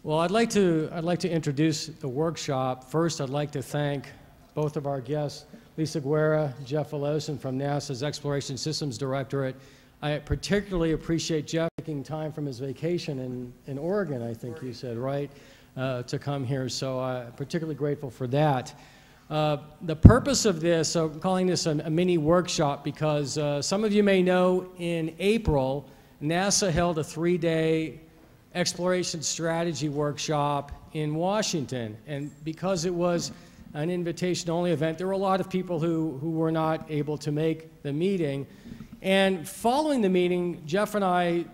Well, I'd like to introduce the workshop. First, I'd like to thank both of our guests, Lisa Guerra, Jeff Volosin from NASA's Exploration Systems Directorate. I particularly appreciate Jeff taking time from his vacation in Oregon, I think you said, right, to come here. So I'm particularly grateful for that. The purpose of this, so I'm calling this a mini workshop because some of you may know in April, NASA held a 3-day exploration strategy workshop in Washington. And because it was an invitation-only event, there were a lot of people who were not able to make the meeting. And following the meeting, Jeff and I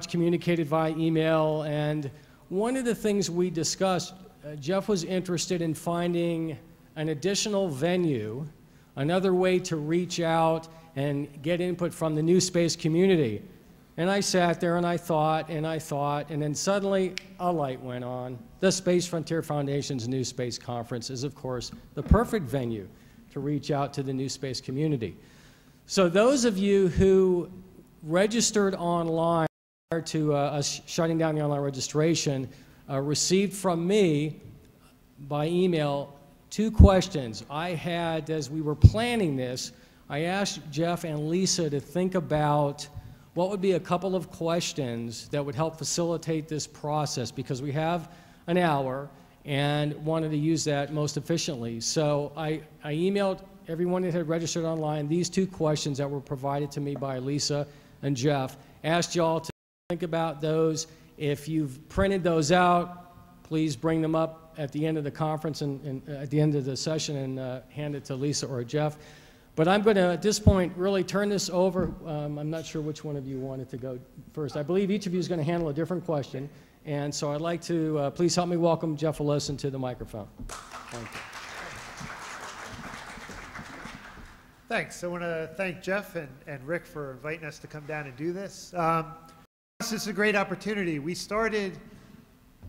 communicated via email, and one of the things we discussed, Jeff was interested in finding an additional venue, another way to reach out and get input from the new space community. And I sat there and I thought, and then suddenly a light went on. The Space Frontier Foundation's New Space Conference is, of course, the perfect venue to reach out to the new space community. So those of you who registered online prior to us shutting down the online registration received from me by email 2 questions. I had, as we were planning this, I asked Jeff and Lisa to think about what would be a couple of questions that would help facilitate this process, because we have an hour and wanted to use that most efficiently. So I emailed everyone that had registered online these 2 questions that were provided to me by Lisa and Jeff. Asked y'all to think about those. If you've printed those out, please bring them up at the end of the conference and at the end of the session and hand it to Lisa or Jeff. But I'm going to, at this point, really turn this over. I'm not sure which one of you wanted to go first. I believe each of you is going to handle a different question. And so I'd like to please help me welcome Jeff Volosin to the microphone. Thank you. Thanks. I want to thank Jeff and Rick for inviting us to come down and do this. This is a great opportunity. We started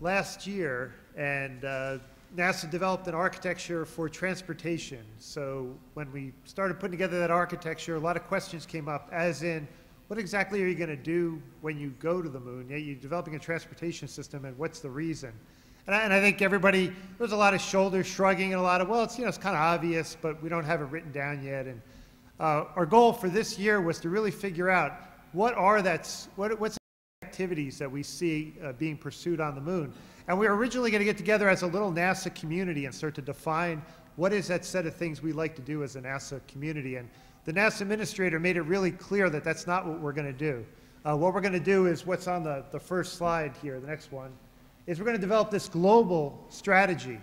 last year, and NASA developed an architecture for transportation. So when we started putting together that architecture, a lot of questions came up, as in, what exactly are you going to do when you go to the moon? You're developing a transportation system, and what's the reason? And I think everybody, there was a lot of shoulder shrugging and a lot of, well, it's, you know, it's kind of obvious, but we don't have it written down yet. And our goal for this year was to really figure out what's the activities that we see being pursued on the moon. And we were originally going to get together as a little NASA community and start to define what is that set of things we like to do as a NASA community. And the NASA administrator made it really clear that that's not what we're going to do. What we're going to do is what's on the first slide here, the next one, is we're going to develop this global strategy.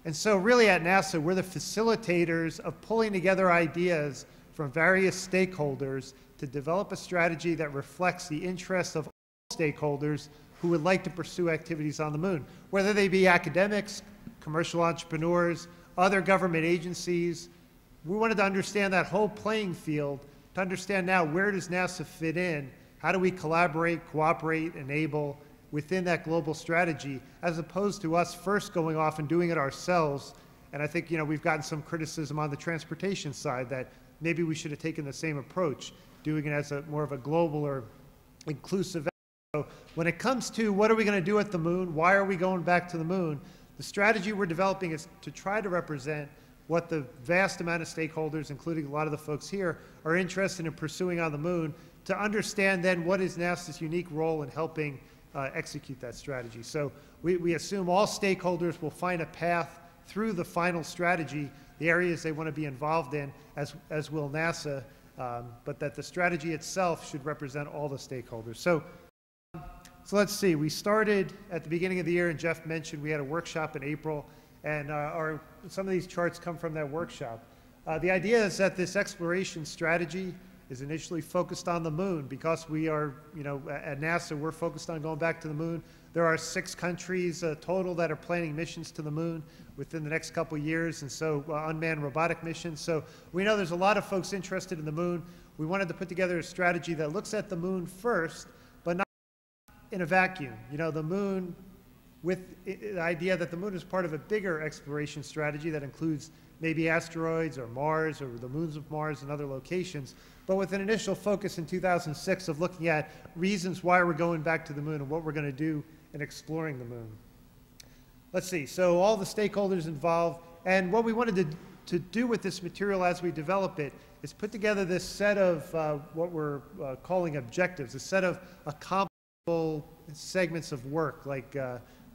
And so really at NASA, we're the facilitators of pulling together ideas from various stakeholders to develop a strategy that reflects the interests of all stakeholders who would like to pursue activities on the moon, whether they be academics, commercial entrepreneurs, other government agencies. We wanted to understand that whole playing field, to understand now where does NASA fit in, how do we collaborate, cooperate, enable within that global strategy, as opposed to us first going off and doing it ourselves. And I think, you know, we've gotten some criticism on the transportation side that maybe we should have taken the same approach, doing it as more of a global or inclusive. So when it comes to what are we going to do at the moon, why are we going back to the moon, the strategy we're developing is to try to represent what the vast amount of stakeholders, including a lot of the folks here, are interested in pursuing on the moon, to understand then what is NASA's unique role in helping execute that strategy. So we assume all stakeholders will find a path through the final strategy, the areas they want to be involved in, as will NASA, but that the strategy itself should represent all the stakeholders. So let's see, we started at the beginning of the year, and Jeff mentioned we had a workshop in April, and some of these charts come from that workshop. The idea is that this exploration strategy is initially focused on the moon, because we are, you know, at NASA, we're focused on going back to the moon. There are 6 countries total that are planning missions to the moon within the next couple of years, and so unmanned robotic missions. So we know there's a lot of folks interested in the moon. We wanted to put together a strategy that looks at the moon first, but not in a vacuum. You know, the moon, with the idea that the moon is part of a bigger exploration strategy that includes maybe asteroids or Mars or the moons of Mars and other locations, but with an initial focus in 2006 of looking at reasons why we're going back to the moon and what we're going to do in exploring the moon. let's see, so all the stakeholders involved, and what we wanted to do with this material as we develop it is put together this set of what we're calling objectives, a set of accomplishable segments of work. Like,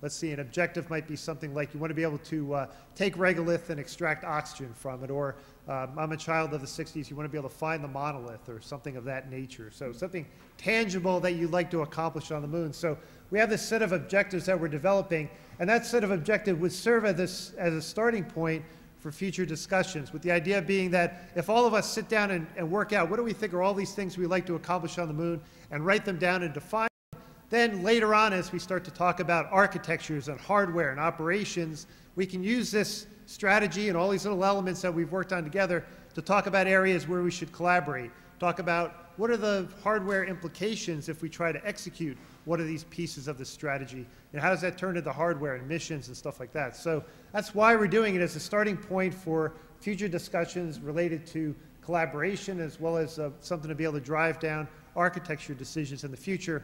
let's see, an objective might be something like you want to be able to take regolith and extract oxygen from it, or I'm a child of the 60s, you want to be able to find the monolith or something of that nature. So something tangible that you'd like to accomplish on the moon. So we have this set of objectives that we're developing, and that set of objectives would serve as a starting point for future discussions, with the idea being that if all of us sit down and work out what do we think are all these things we'd like to accomplish on the moon and write them down and define them, then later on as we start to talk about architectures and hardware and operations, we can use this strategy and all these little elements that we've worked on together to talk about areas where we should collaborate, talk about what are the hardware implications if we try to execute one of these pieces of the strategy, and how does that turn into hardware and missions and stuff like that. So that's why we're doing it as a starting point for future discussions related to collaboration, as well as something to be able to drive down architecture decisions in the future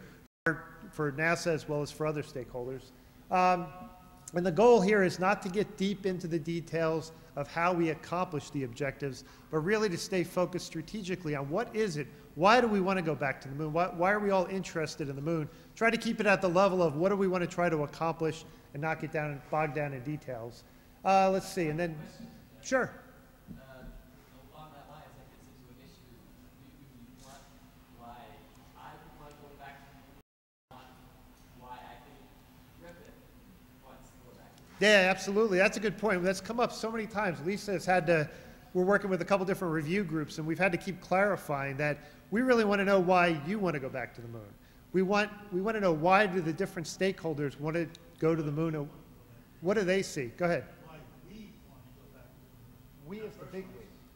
for NASA as well as for other stakeholders. And the goal here is not to get deep into the details of how we accomplish the objectives, but really to stay focused strategically on what is it, why do we want to go back to the moon, why are we all interested in the moon, try to keep it at the level of what do we want to try to accomplish and not get bogged down in details. Let's see, and then, sure. Along that line, that gets into an issue. You want why I want to go back to the moon, why I think Griffith wants to go back to the moon. Yeah, absolutely. That's a good point. That's come up so many times. Lisa has had to, we're working with a couple different review groups, and we've had to keep clarifying that we really want to know why you want to go back to the moon. We want to know why do the different stakeholders want to go to the moon. What do they see? Go ahead. Why we want to go back to the moon. We as the big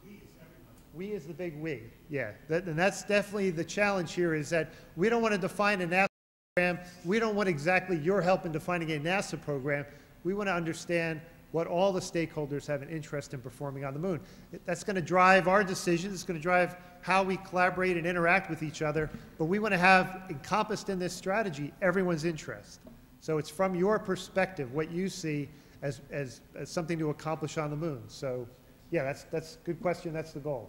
we. We is everybody. We as the big we. Yeah, and that's definitely the challenge here, is that we don't want to define a NASA program. We don't want exactly your help in defining a NASA program. We want to understand what all the stakeholders have an interest in performing on the moon. That's going to drive our decisions. It's going to drive how we collaborate and interact with each other. But we want to have encompassed in this strategy everyone's interest. So it's from your perspective, what you see as something to accomplish on the moon. So yeah, that's a good question. That's the goal.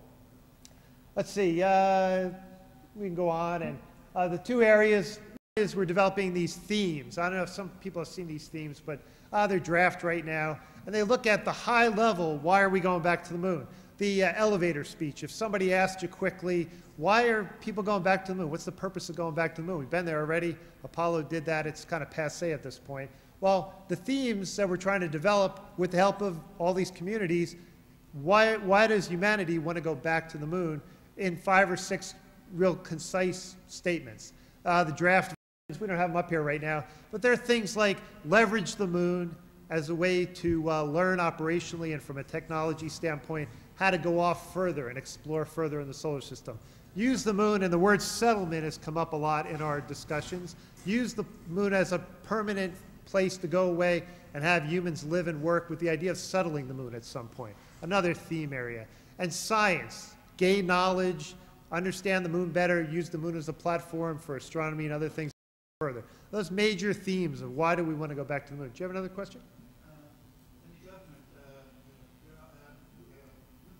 Let's see. We can go on. And the two areas is we're developing these themes. I don't know if some people have seen these themes, but they're draft right now. And they look at the high level, why are we going back to the moon? The elevator speech. If somebody asked you quickly, why are people going back to the moon? What's the purpose of going back to the moon? We've been there already. Apollo did that. It's kind of passé at this point. Well, the themes that we're trying to develop with the help of all these communities, why does humanity want to go back to the moon, in 5 or 6 real concise statements? The draft, we don't have them up here right now, but there are things like leverage the moon as a way to learn operationally and from a technology standpoint how to go off further and explore further in the solar system. Use the moon, and the word settlement has come up a lot in our discussions. Use the moon as a permanent place to go away and have humans live and work, with the idea of settling the moon at some point. Another theme area. And science, gain knowledge, understand the moon better, use the moon as a platform for astronomy and other things further. Those major themes of why do we want to go back to the moon. Do you have another question? In the government,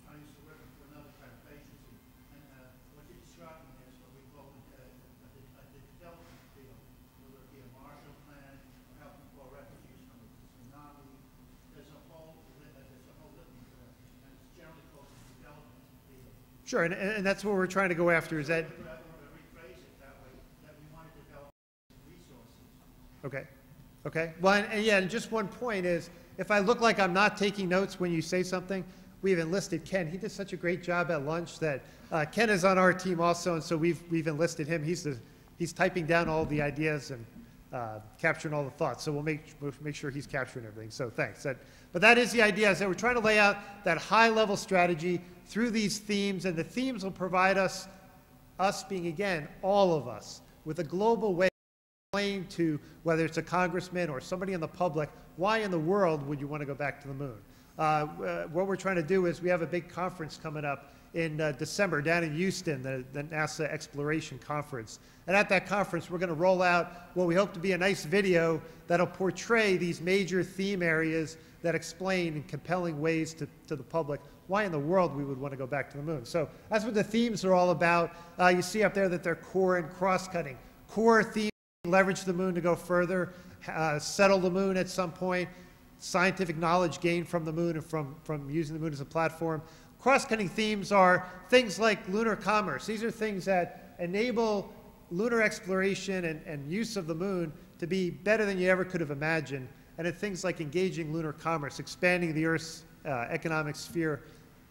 I used to work for another kind of agency, and what you're describing is what we call the development field, whether it be a Marshall Plan or helping poor refugees from a tsunami. There's a whole litany to it, and it's generally called the development field. Sure, and that's what we're trying to go after, is that. Rephrase it that way, that we want to develop resources. Okay. Okay. Well, and yeah, and just one point is, if I look like I'm not taking notes when you say something, we've enlisted Ken. He did such a great job at lunch that Ken is on our team also, and so we've enlisted him. He's typing down all the ideas and capturing all the thoughts. So we'll make sure he's capturing everything. So thanks. But that is the idea, is that we're trying to lay out that high-level strategy through these themes, and the themes will provide us being, again, all of us, with a global way of explaining to, whether it's a congressman or somebody in the public, why in the world would you want to go back to the moon? What we're trying to do is, we have a big conference coming up in December down in Houston, the NASA Exploration Conference. And at that conference, we're going to roll out what we hope to be a nice video that'll portray these major theme areas that explain in compelling ways to the public why in the world we would want to go back to the moon. So that's what the themes are all about. You see up there that they're core and cross-cutting. Core themes: leverage the moon to go further, settle the moon at some point, scientific knowledge gained from the moon and from using the moon as a platform. Cross-cutting themes are things like lunar commerce. These are things that enable lunar exploration and use of the moon to be better than you ever could have imagined. And it's things like engaging lunar commerce, expanding the Earth's economic sphere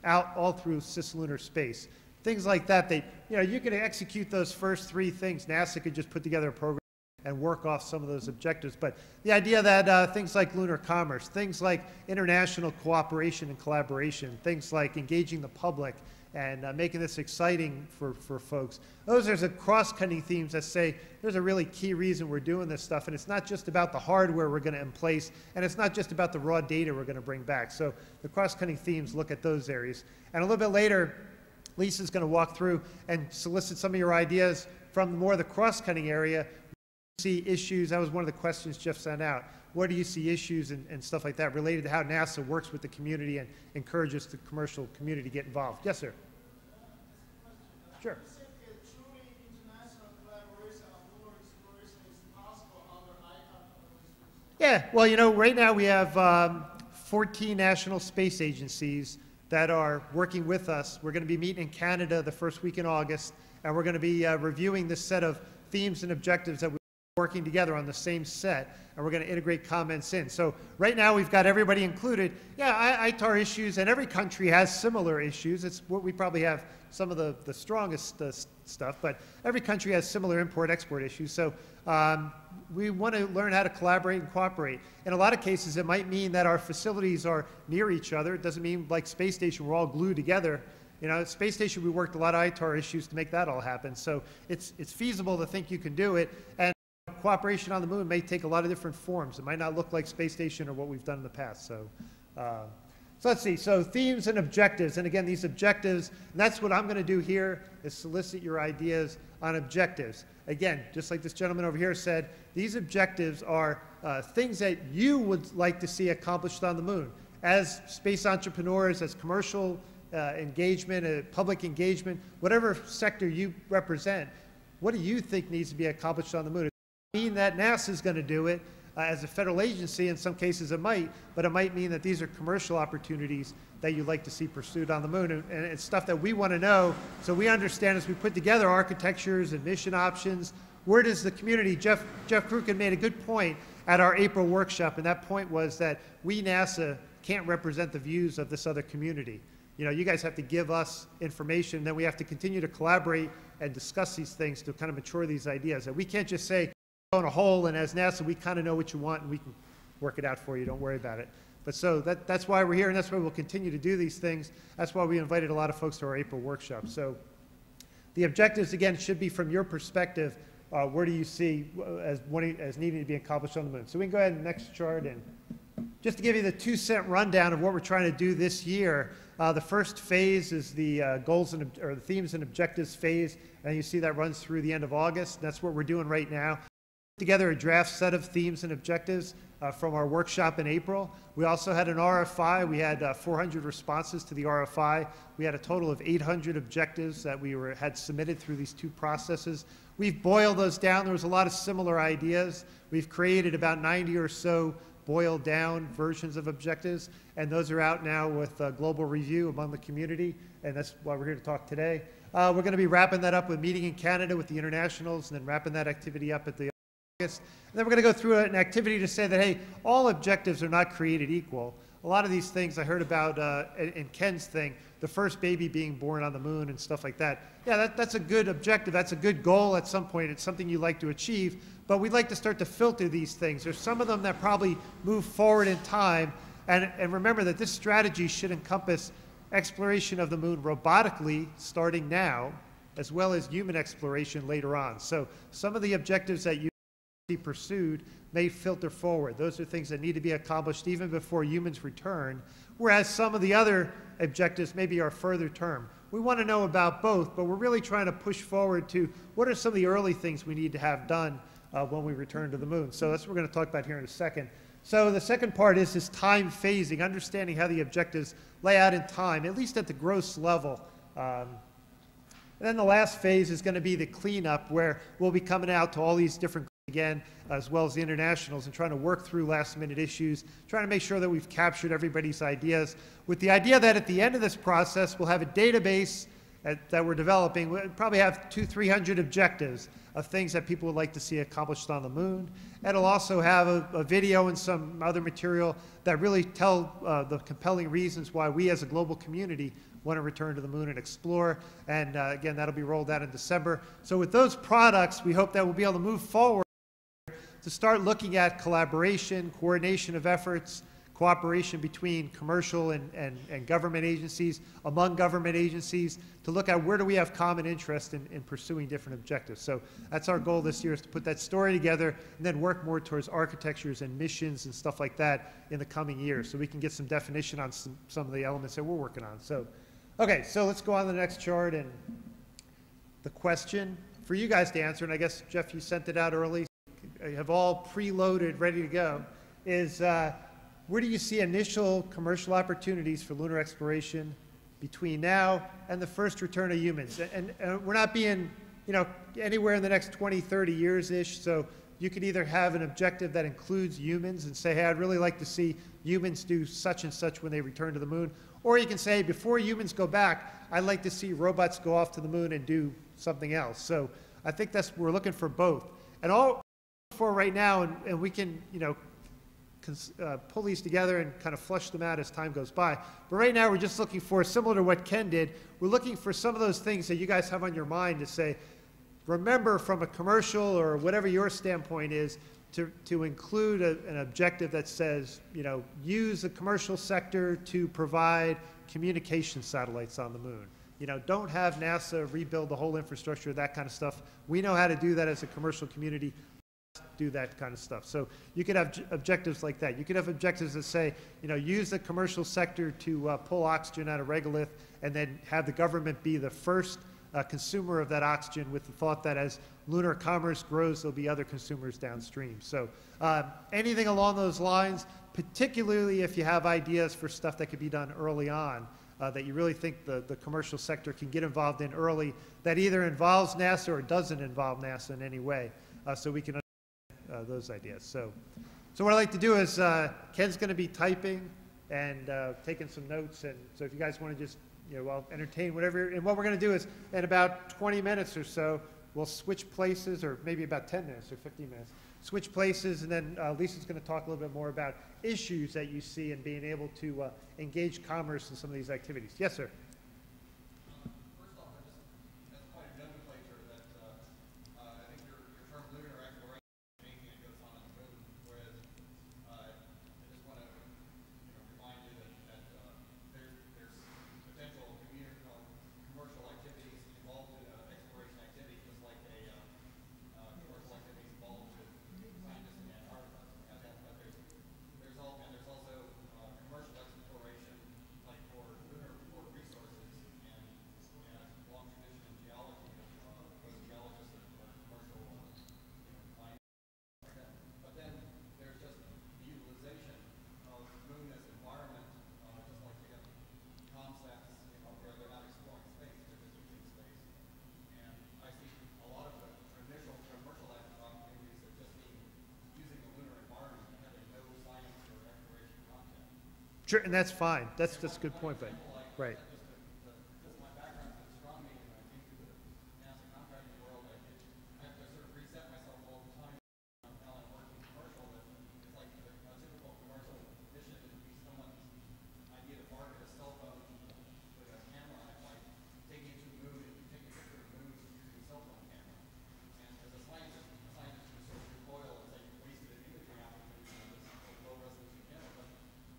out all through cislunar space. Things like that, you could execute those first three things. NASA could just put together a program and work off some of those objectives. But the idea that things like lunar commerce, things like international cooperation and collaboration, things like engaging the public and making this exciting for folks, those are the cross-cutting themes that say there's a really key reason we're doing this stuff. And it's not just about the hardware we're going to emplace, and it's not just about the raw data we're going to bring back. So the cross-cutting themes look at those areas. And a little bit later, Lisa's going to walk through and solicit some of your ideas from more of the cross-cutting area. See issues, that was one of the questions Jeff sent out. Where do you see issues and stuff like that related to how NASA works with the community and encourages the commercial community to get involved? Yes, sir. Sure. Yeah, well, right now we have 14 national space agencies that are working with us. We're going to be meeting in Canada the first week in August, and we're going to be reviewing this set of themes and objectives that we're working together on the same set, and we're going to integrate comments in. So right now we've got everybody included. Yeah, ITAR issues, and every country has similar issues. It's what we probably have some of the strongest stuff, but every country has similar import-export issues. So we want to learn how to collaborate and cooperate. In a lot of cases, it might mean that our facilities are near each other. It doesn't mean, like space station, we're all glued together. Space station, we worked a lot of ITAR issues to make that all happen. So it's feasible to think you can do it. And cooperation on the moon may take a lot of different forms. It might not look like space station or what we've done in the past. So let's see. So themes and objectives. And again, these objectives, and that's what I'm going to do here, is solicit your ideas on objectives. Again, just like this gentleman over here said, these objectives are things that you would like to see accomplished on the moon. As space entrepreneurs, as commercial engagement, public engagement, whatever sector you represent, what do you think needs to be accomplished on the moon? It doesn't mean that NASA is going to do it. As a federal agency, in some cases it might, but it might mean that these are commercial opportunities that you'd like to see pursued on the moon. And it's stuff that we want to know so we understand as we put together architectures and mission options, where does the community, Jeff Kruken made a good point at our April workshop, and that point was that we, NASA, can't represent the views of this other community. You guys have to give us information, and then we have to continue to collaborate and discuss these things to kind of mature these ideas. And we can't just say, on a whole, and as NASA, we kind of know what you want, and we can work it out for you. Don't worry about it. But so that's why we're here, and that's why we'll continue to do these things. That's why we invited a lot of folks to our April workshop. So the objectives, again, should be from your perspective. Where do you see as needing to be accomplished on the moon? So we can go ahead and next chart. And just to give you the 2-cent rundown of what we're trying to do this year, the first phase is the the themes and objectives phase, and you see that runs through the end of August. That's what we're doing right now. Together a draft set of themes and objectives from our workshop in April. We also had an RFI. We had 400 responses to the RFI. We had a total of 800 objectives that we had submitted through these two processes. We've boiled those down. There was a lot of similar ideas. We've created about 90 or so boiled down versions of objectives, and those are out now with global review among the community, and that's why we're here to talk today. We're going to be wrapping that up with meeting in Canada with the internationals, and then wrapping that activity up at the August. And then we're going to go through an activity to say that, hey, all objectives are not created equal. A lot of these things I heard about in Ken's thing, the first baby being born on the moon and stuff like that. Yeah, that's a good objective. That's a good goal at some point. It's something you like to achieve. But we'd like to start to filter these things. There's some of them that probably move forward in time. And remember that this strategy should encompass exploration of the moon robotically starting now, as well as human exploration later on. So some of the objectives that you pursued may filter forward. Those are things that need to be accomplished even before humans return, whereas some of the other objectives maybe are further term. We want to know about both, but we're really trying to push forward to what are some of the early things we need to have done when we return to the moon. So that's what we're going to talk about here in a second. So the second part is this time phasing, understanding how the objectives lay out in time, at least at the gross level. And then the last phase is going to be the cleanup, where we'll be coming out to all these different again, as well as the internationals, and trying to work through last-minute issues, trying to make sure that we've captured everybody's ideas, with the idea that at the end of this process, we'll have a database that we're developing. We'll probably have 200-300 objectives of things that people would like to see accomplished on the moon. And it'll also have a video and some other material that really tell the compelling reasons why we as a global community want to return to the moon and explore. And again, that'll be rolled out in December. So with those products, we hope that we'll be able to move forward to start looking at collaboration, coordination of efforts, cooperation between commercial and government agencies, among government agencies, to look at where do we have common interest in pursuing different objectives. So that's our goal this year, is to put that story together and then work more towards architectures and missions and stuff like that in the coming years, so we can get some definition on some of the elements that we're working on. So, okay, so let's go on to the next chart, and the question for you guys to answer, and I guess, Jeff, you sent it out early, I have all preloaded, ready to go, is where do you see initial commercial opportunities for lunar exploration between now and the first return of humans? And we're not being, anywhere in the next 20, 30 years-ish, so you could either have an objective that includes humans and say, hey, I'd really like to see humans do such and such when they return to the moon, or you can say, before humans go back, I'd like to see robots go off to the moon and do something else. So I think we're looking for both. And all for right now, and we can, pull these together and kind of flush them out as time goes by. But right now, we're just looking for, similar to what Ken did, we're looking for some of those things that you guys have on your mind to say, remember from a commercial or whatever your standpoint is, to include an objective that says, use the commercial sector to provide communication satellites on the moon. Don't have NASA rebuild the whole infrastructure, that kind of stuff. We know how to do that as a commercial community. Do that kind of stuff. So you could have objectives like that. You could have objectives that say, use the commercial sector to pull oxygen out of regolith, and then have the government be the first consumer of that oxygen, with the thought that as lunar commerce grows, there'll be other consumers downstream. So anything along those lines, particularly if you have ideas for stuff that could be done early on, that you really think the commercial sector can get involved in early, that either involves NASA or doesn't involve NASA in any way, so we can those ideas. So what I'd like to do is, Ken's going to be typing and taking some notes, and so if you guys want to just, I'll entertain whatever, and what we're going to do is, in about 20 minutes or so, we'll switch places, or maybe about 10 minutes or 15 minutes, switch places, and then Lisa's going to talk a little bit more about issues that you see in being able to engage commerce in some of these activities. Yes, sir. First off, as a point of nomenclature, that I think your term lunar exploration is anything that goes on the moon, whereas I just want to remind you that there's potential commercial activities involved in exploration activity, just like commercial activities involved with scientists in Antarctica. But there's also commercial exploration, like for lunar resources, and long tradition in geology of those geologists that are commercial mining, like that. But then there's just the utilization of the moon as environment, just like we have concepts, where they're not exploring space, they're just using space. And I see a lot of the initial commercial opportunities that just mean using the lunar environment and having no science or exploration content. Sure, and that's fine. That's a good point, but right. Just my background in astronomy, and I came to the NASA contracting world, I have to sort of reset myself all the time. Now I'm working commercial, that it's like a typical commercial mission would be someone's idea to market a cell phone with a camera on it, like taking you to the moon and taking a picture of the moon using a cell phone camera. And as a scientist would sort of recoil and say you wasted an imaging opportunity on this low resolution camera,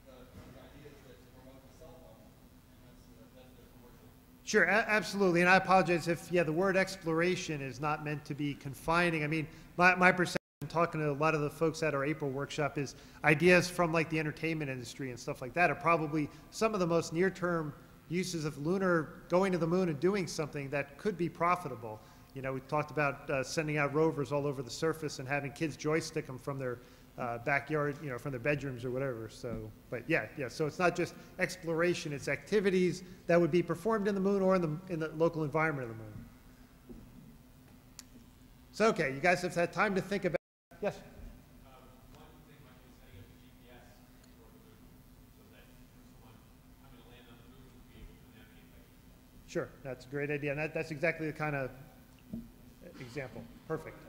but the idea is that to promote the cell phone, and that's the commercial. Sure, absolutely, and I apologize if, the word exploration is not meant to be confining. I mean, my perception, talking to a lot of the folks at our April workshop, is ideas from like the entertainment industry and stuff like that are probably some of the most near-term uses of Lunar going to the moon and doing something that could be profitable. You know, we talked about sending out rovers all over the surface and having kids joystick them from their backyard, you know, from their bedrooms or whatever. So, but yeah, so it's not just exploration, it's activities that would be performed in the moon or in the local environment of the moon. So, okay, you guys have had time to think about, yes? One thing might be setting up a GPS for the moon so that someone coming to land on the moon will be able to navigate by GPS. Sure, that's a great idea. And that's exactly the kind of example. Perfect.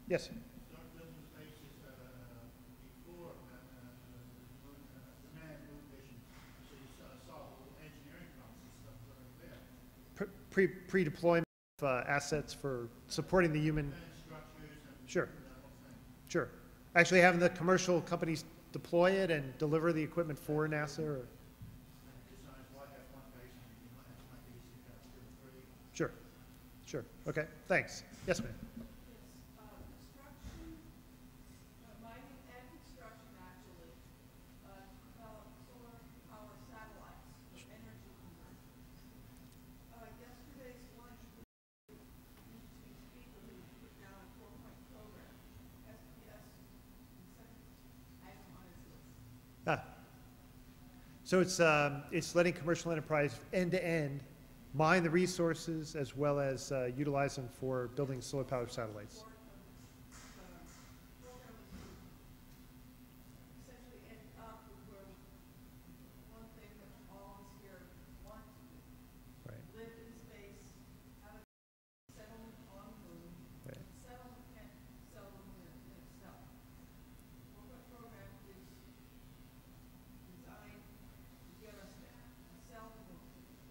Yes? Start building spaces before the manned moon mission, so you solve all the engineering problems and stuff that are there. Pre-deployment of assets for supporting the human. And structures and Sure. that whole thing. Sure. Actually having the commercial companies deploy it and deliver the equipment for NASA or, Besides, why have one base and you might be easy to have two or three. sure. Sure. Okay, thanks. Yes, ma'am. Construction, mining and construction actually, develop solar power satellites for energy conversion. Yesterday's lunch, we speak with you put down a 4-point program, SPS, item on his list. So it's letting commercial enterprise end-to-end mine the resources as well as utilize them for building solar powered satellites. Program is essentially end up with where one thing that all of us here want to do. Right. Live in space, have a settlement on the moon. Right. Settlement can't sell the moon in itself. What program is designed to get us there, to sell the moon.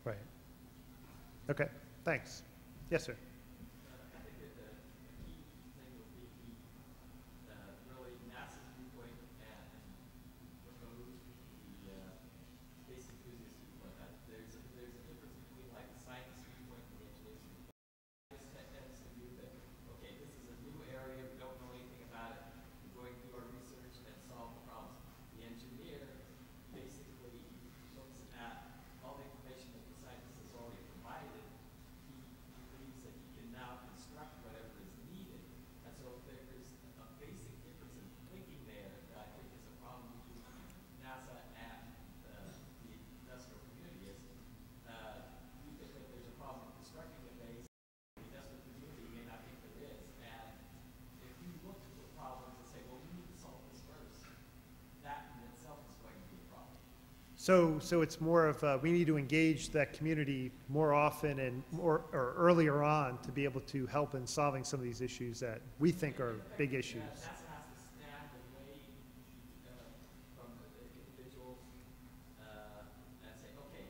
Right. Okay, thanks. Yes, sir. I think that the key thing will be really NASA's viewpoint and propose the space enthusiast viewpoint. There's a difference between like the scientist viewpoint and the engineer's viewpoint. Scientists tends to view that, okay, this is a new area, we don't know anything about it, we're going through our research and solve the problems. The engineer basically looks at all the information that the scientist has already provided. He believes that he can now construct whatever is needed. And so there's a basic difference in thinking there that I think is a problem between NASA and the industrial community is we think that there's a problem in constructing a base. The industrial community may not think there is. And if you look at the problems and say, well, we need to solve this first, that in itself is going to be a problem. So it's more of we need to engage that community more often and more or earlier on to be able to help in solving some of these issues that we think are big issues. NASA has to stand away from the individuals and say, okay,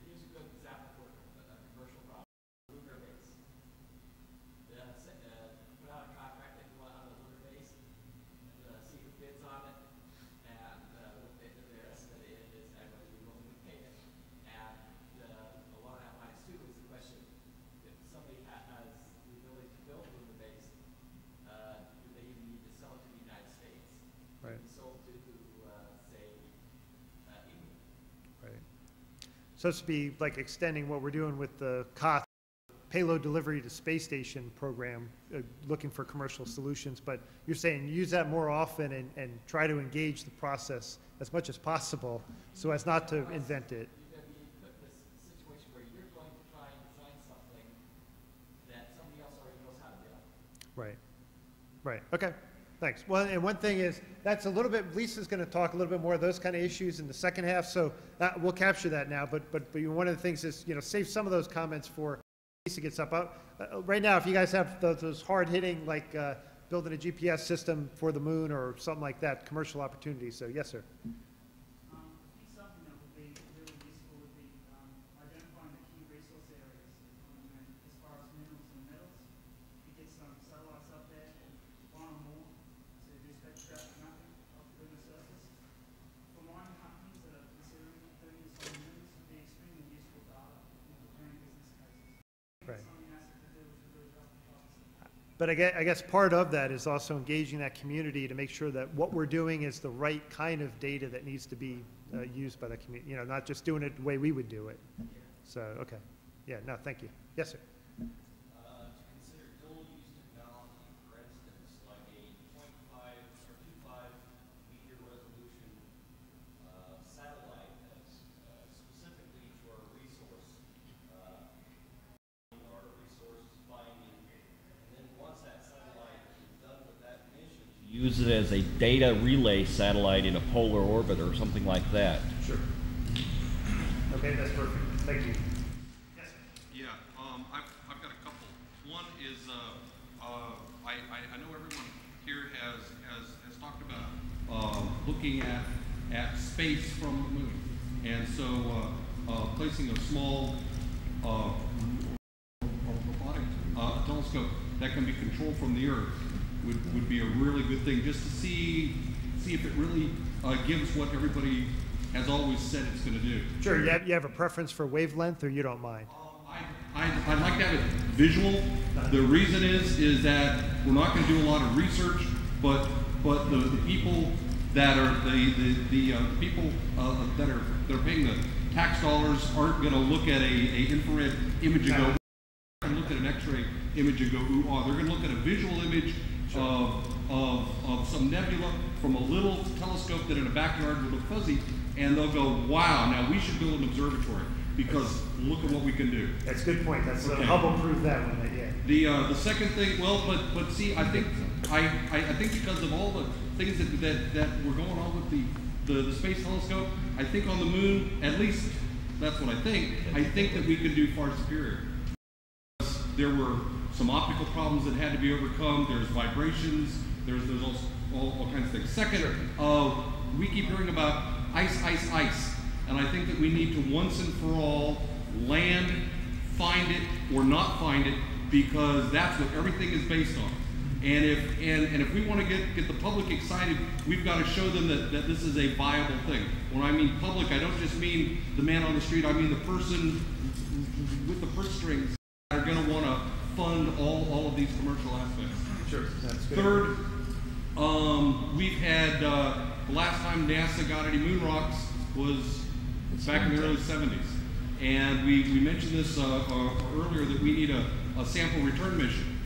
here's a good example for a commercial problem. Lunar base. Put out a contract that you want on the lunar base, see who bids on it, and what their estimate is, and whether you're willing to pay it. And along that lines too is the question: if somebody has the ability to build a lunar base, do they even need to sell it to the United States? Right. Be sold to, say, England. Right. So it's to be like extending what we're doing with the COT, payload delivery to space station program, looking for commercial solutions. But you're saying use that more often and try to engage the process as much as possible so as not to invent it. You're going to be put in this situation where you're going to try and design something that somebody else already knows how to do. Right. Right. Okay. Thanks. Well, and one thing is, that's a little bit, Lisa's going to talk a little bit more of those kind of issues in the second half, so we'll capture that now. But one of the things is, save some of those comments for Lisa gets up. Right now, if you guys have those hard-hitting, like building a GPS system for the moon or something like that, commercial opportunities. So, yes, sir. I think something that would be really useful would be identifying the key resource areas on the moon as far as minerals and metals. You get some satellites up there, one or more, to do spectrographic mapping of the lunar surface. For mining companies that are considering doing this on the moon, this would be extremely useful data in preparing business cases. Right. Something NASA could do, which would really help the process. But I guess part of that is also engaging that community to make sure that what we're doing is the right kind of data that needs to be used by the community, you know, not just doing it the way we would do it. So, okay. Yeah, no, thank you. Yes, sir. To consider dual-use technology, for instance, like a 0.5 or 2.5 meter resolution satellite that's specifically for a resource or resource finding, and then once that satellite is done with that mission, use it as a data relay satellite in a polar orbit or something like that. Sure. Okay, that's perfect. Thank you. Yes, sir. Yeah, I've got a couple. One is I know everyone here has talked about looking at space from the moon, and so placing a small robotic telescope that can be controlled from the Earth would be a really good thing, just to see if it really gives what everybody has always said it's going to do. Sure. You have a preference for wavelength, or you don't mind? I'd like to have it visual. The reason is that we're not going to do a lot of research, but the people that are the people that are paying the tax dollars aren't going to look at a infrared image and go, and look at an X-ray image and go, ooh, oh. They're going to look at a visual image of some nebula from a little telescope that in a backyard would look fuzzy, and they'll go, wow, now we should build an observatory because look at what we can do. That's a good point. That's okay. Hubble proved that one. Yeah. The second thing, well, but see, I think because of all the things that were going on with the space telescope, I think on the moon, at least that's what I think that we could do far superior. There were some optical problems that had to be overcome. There's vibrations. There's all kinds of things. Second, we keep hearing about ice, and I think that we need to once and for all land, find it or not find it, because that's what everything is based on. And if we want to get the public excited, we've got to show them that this is a viable thing. When I mean public, I don't just mean the man on the street. I mean the person with the purse strings that are going to want to fund all of these commercial aspects. Sure, that's good. Third, we've had the last time NASA got any moon rocks was back in the early 70s. And we mentioned this earlier, that we need a sample return mission.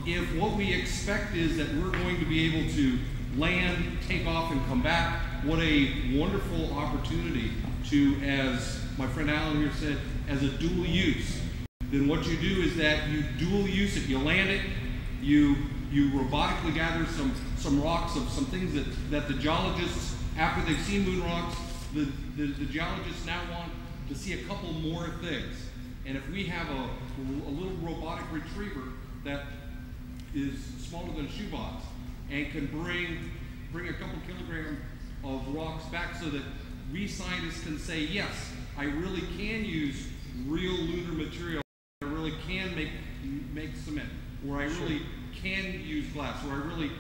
If what we expect is that we're going to be able to land, take off, and come back, what a wonderful opportunity to, as my friend Alan here said, as a dual use. Then what you do is that you dual use it. You land it, you robotically gather some rocks of some things that the geologists, after they've seen moon rocks, the geologists now want to see a couple more things. And if we have a little robotic retriever that is smaller than a shoebox and can bring a couple kilograms of rocks back, so that we scientists can say, yes, I really can use real lunar material, I really can make cement, or I really can use glass, or I really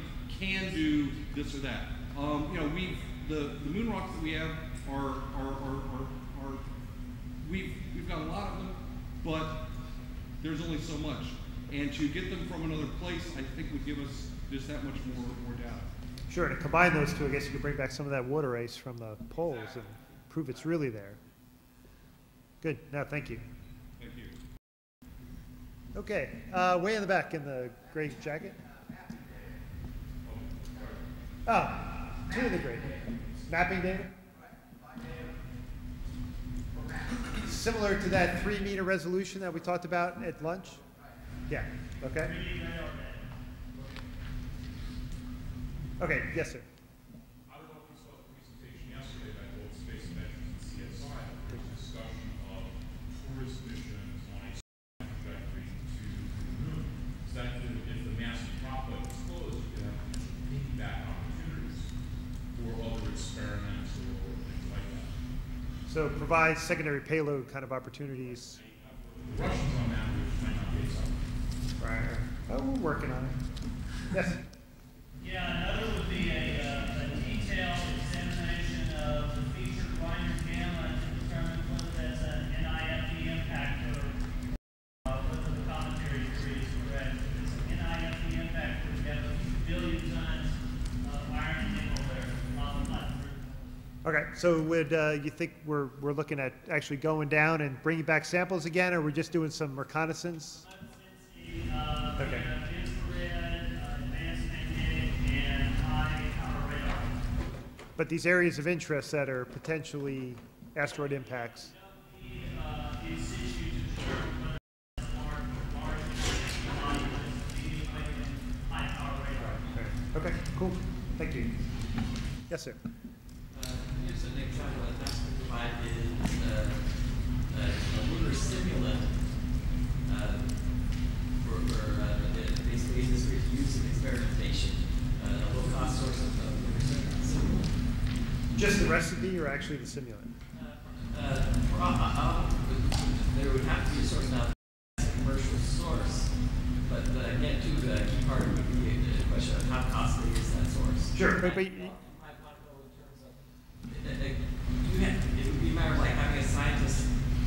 can do this or that. You know, the moon rocks that we have are we've got a lot of them, but there's only so much. And to get them from another place, I think would give us just that much more data. Sure, to combine those two, I guess you could bring back some of that water ice from the poles and prove it's really there. Good. No, thank you. Thank you. Okay, way in the back in the gray jacket. Oh, really great. Mapping data? Similar to that 3-meter resolution that we talked about at lunch? Yeah, okay. Okay, yes, sir. I don't know if you saw the presentation yesterday by both Space Adventures and CSI. There was discussion of tourist missions on a trajectory to the moon. So that if the massive droplet was closed, you could have piggyback opportunities for other experiments or things like that. So provide secondary payload kind of opportunities. The Russians on that, which might not be something. Right. Oh, we're working on it. Yes. Yeah, another would be a detailed examination of the featured Reiner gamma to determine whether that's an NIFE impact or whether the commentary degree is correct. If it's an Okay, so would you think we're looking at actually going down and bringing back samples again, or we're just doing some reconnaissance? Okay. Infrared, advanced magnetic, and high power radar. But these areas of interest that are potentially asteroid impacts. In situ to determine whether it's large medium wave and high power radar. Okay, cool. Thank you. Yes, sir. Here's an example that NASA provided a lunar simulant for basically industry to use in experimentation, a low-cost source of lunar simulant. Just the recipe or actually the simulant? There would have to be a source now, a commercial source, but again, too, the key part would be the question of how costly is that source. Sure, but it would be a matter of like having a scientist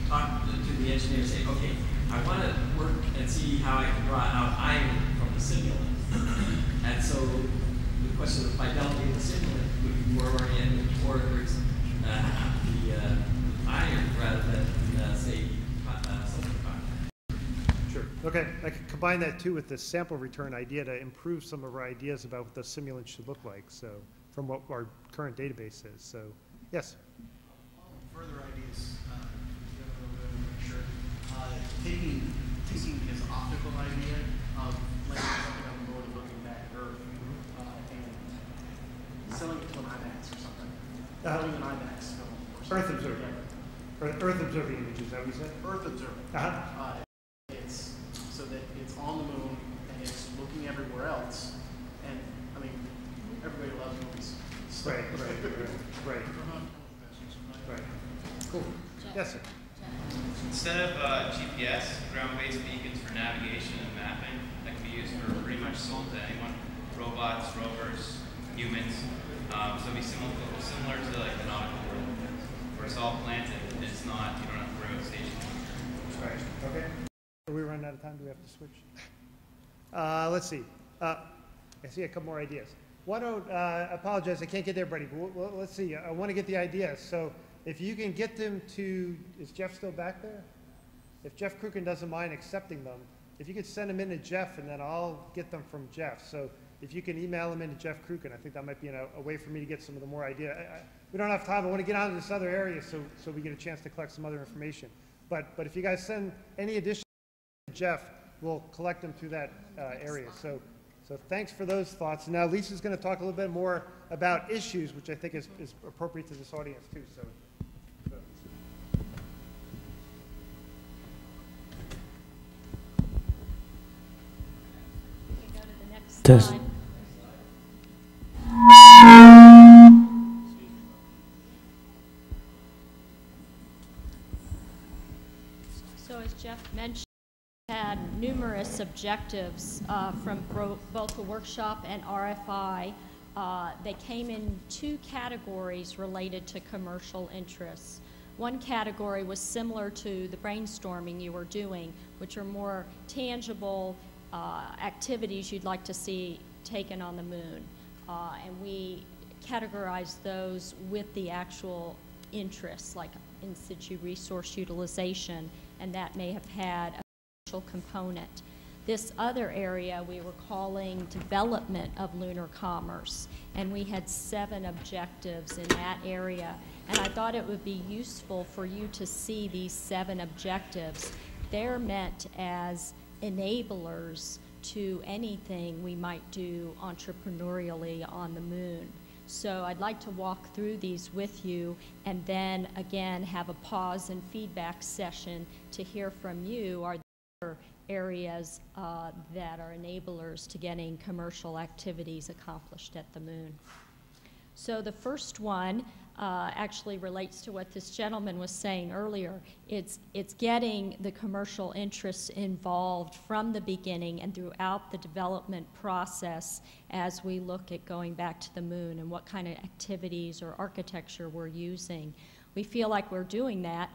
talk to the engineer and say, okay, I want to work and see how I can draw out iron from the simulant. And so the question of fidelity of the simulant would be more oriented towards the iron rather than, say, sulfur content. sure. Okay, I could combine that too with the sample return idea to improve some of our ideas about what the simulant should look like. So from what our current database is. So yes. Further ideas, sure. Taking his optical idea of laying something on the board and looking back at Earth and selling it to an IMAX or something. Building an IMAX film or something. Earth observing. Earth observing images, is that what you said? Earth observing. It's so that it's on the moon and it's looking everywhere else. And I mean, everybody loves movies. So Right. Cool. Yes, sir. Instead of GPS, ground-based beacons for navigation and mapping that can be used for pretty much sold to anyone, robots, rovers, humans. So it'd be similar to like the nautical world, where it's all planted. It's not, you don't have to worry about station. Right. Okay. Are we running out of time? Do we have to switch? Let's see. I see a couple more ideas. Why don't, I apologize, I can't get everybody, but let's see. I want to get the ideas. So if you can get them to, is Jeff still back there? If Jeff Kruken doesn't mind accepting them, if you could send them in to Jeff and then I'll get them from Jeff. So if you can email them into Jeff Kruken, I think that might be a way for me to get some of the more idea. We don't have time. I want to get on to this other area so we get a chance to collect some other information. But if you guys send any additional to Jeff, we'll collect them through that area. So thanks for those thoughts. Now Lisa's going to talk a little bit more about issues, which I think is appropriate to this audience too. So. We can go to the next slide. So as Jeff mentioned, we had numerous objectives from both the workshop and RFI. They came in two categories related to commercial interests. One category was similar to the brainstorming you were doing, which are more tangible activities you'd like to see taken on the moon. And we categorized those with the actual interests, like in situ resource utilization, and that may have had a commercial component. This other area we were calling development of lunar commerce, and we had 7 objectives in that area. And I thought it would be useful for you to see these 7 objectives. They're meant as enablers to anything we might do entrepreneurially on the moon. So I'd like to walk through these with you and then again have a pause and feedback session to hear from you. Are there areas that are enablers to getting commercial activities accomplished at the moon? So the first one actually relates to what this gentleman was saying earlier. It's getting the commercial interests involved from the beginning and throughout the development process as we look at going back to the moon and what kind of activities or architecture we're using. We feel like we're doing that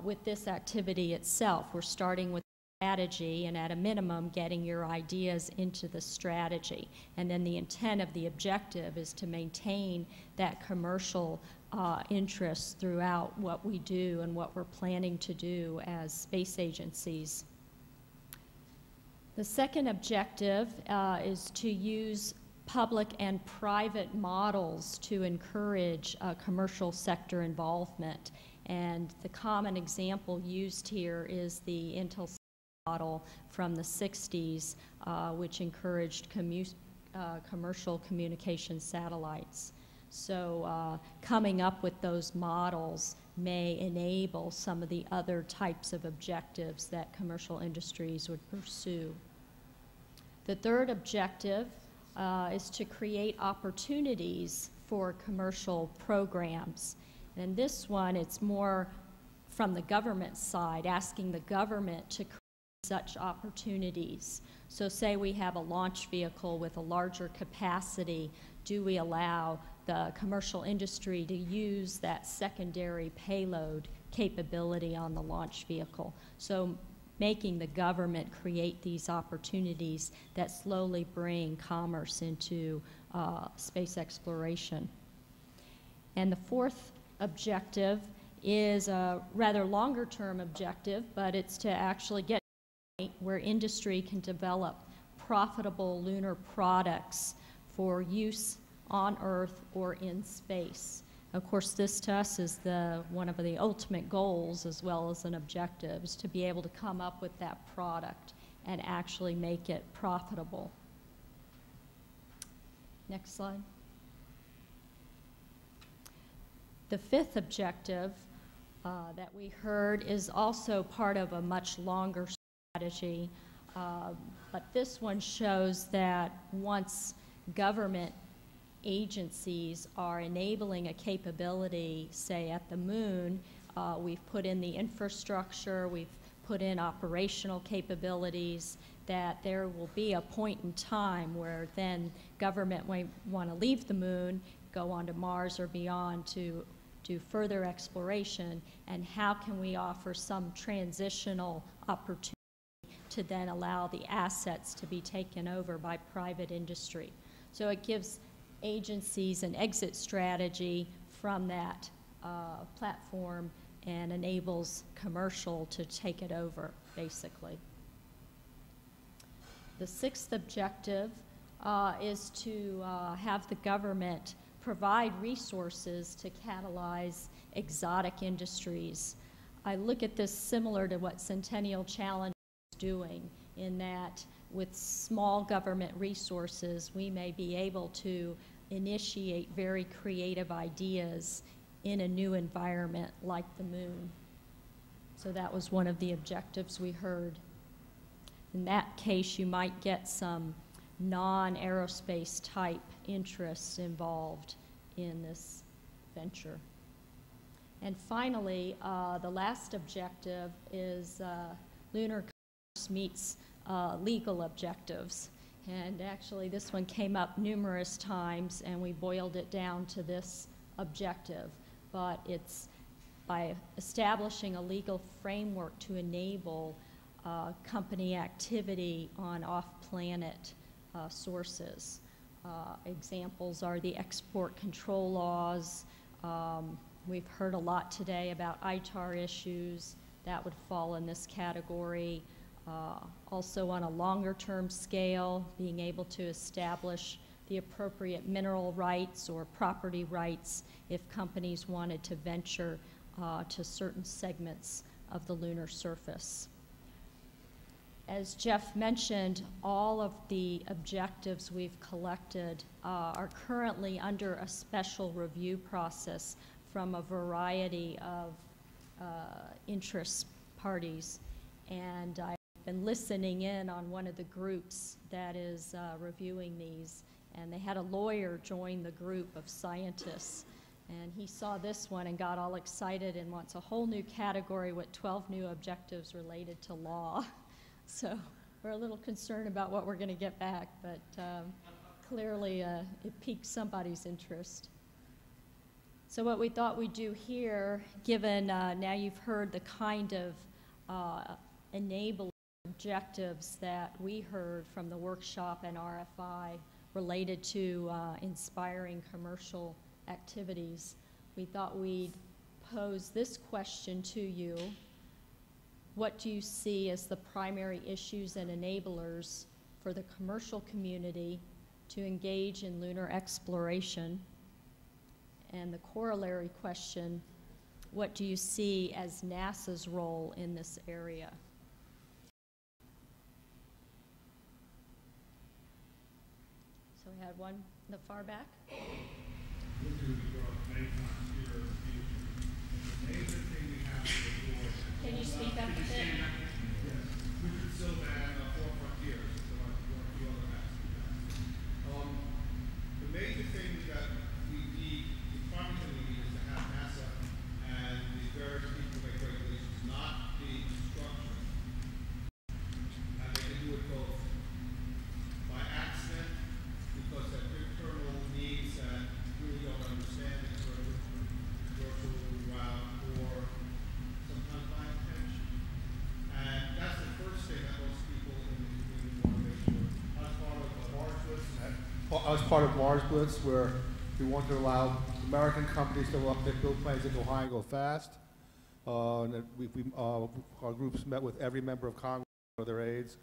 with this activity itself. We're starting with strategy and at a minimum getting your ideas into the strategy, and then the intent of the objective is to maintain that commercial interests throughout what we do and what we're planning to do as space agencies. The second objective is to use public and private models to encourage commercial sector involvement. And the common example used here is the Intel model from the 60s, which encouraged commercial communication satellites. So coming up with those models may enable some of the other types of objectives that commercial industries would pursue. The third objective is to create opportunities for commercial programs. And this one, it's more from the government side, asking the government to create such opportunities. So say we have a launch vehicle with a larger capacity, do we allow the commercial industry to use that secondary payload capability on the launch vehicle? So making the government create these opportunities that slowly bring commerce into space exploration. And the fourth objective is a rather longer term objective, but it's to actually get to a point where industry can develop profitable lunar products for use on Earth or in space. Of course, this to us is one of the ultimate goals as well as an objective, is to be able to come up with that product and actually make it profitable. Next slide. The fifth objective that we heard is also part of a much longer strategy, but this one shows that once government agencies are enabling a capability, say at the moon, we've put in the infrastructure, we've put in operational capabilities, that there will be a point in time where then government might want to leave the moon, go on to Mars or beyond to do further exploration, and how can we offer some transitional opportunity to then allow the assets to be taken over by private industry. So it gives agencies an exit strategy from that platform and enables commercial to take it over, basically. The sixth objective is to have the government provide resources to catalyze exotic industries. I look at this similar to what Centennial Challenge is doing, in that with small government resources, we may be able to initiate very creative ideas in a new environment like the moon. So that was one of the objectives we heard. In that case, you might get some non-aerospace type interests involved in this venture. And finally, the last objective is lunar commerce meets legal objectives. And actually this one came up numerous times and we boiled it down to this objective. But it's by establishing a legal framework to enable company activity on off-planet sources. Examples are the export control laws. We've heard a lot today about ITAR issues. That would fall in this category. Also on a longer term scale, being able to establish the appropriate mineral rights or property rights if companies wanted to venture to certain segments of the lunar surface. As Jeff mentioned, all of the objectives we've collected are currently under a special review process from a variety of interest parties. And I've been listening in on one of the groups that is reviewing these, and they had a lawyer join the group of scientists. And he saw this one and got all excited and wants a whole new category with 12 new objectives related to law. So we're a little concerned about what we're going to get back, but clearly it piqued somebody's interest. So what we thought we'd do here, given now you've heard the kind of enabling objectives that we heard from the workshop and RFI related to inspiring commercial activities, we thought we'd pose this question to you. What do you see as the primary issues and enablers for the commercial community to engage in lunar exploration? And the corollary question, what do you see as NASA's role in this area? So we had one in the far back. Can you speak up a bit? Richard Silva and Four Frontiers. The major thing that we need, the primary thing we need is to have NASA and the various people make regulations, not the structure. And they can do it both by accident, because they have internal needs that really don't understand the virtual route, or sometimes by intention. And that's the first thing that most people in the community want to make sure. I was part of Mars Blitz, where we wanted to allow American companies to build planes that go high and go fast. And our groups met with every member of Congress or their aides,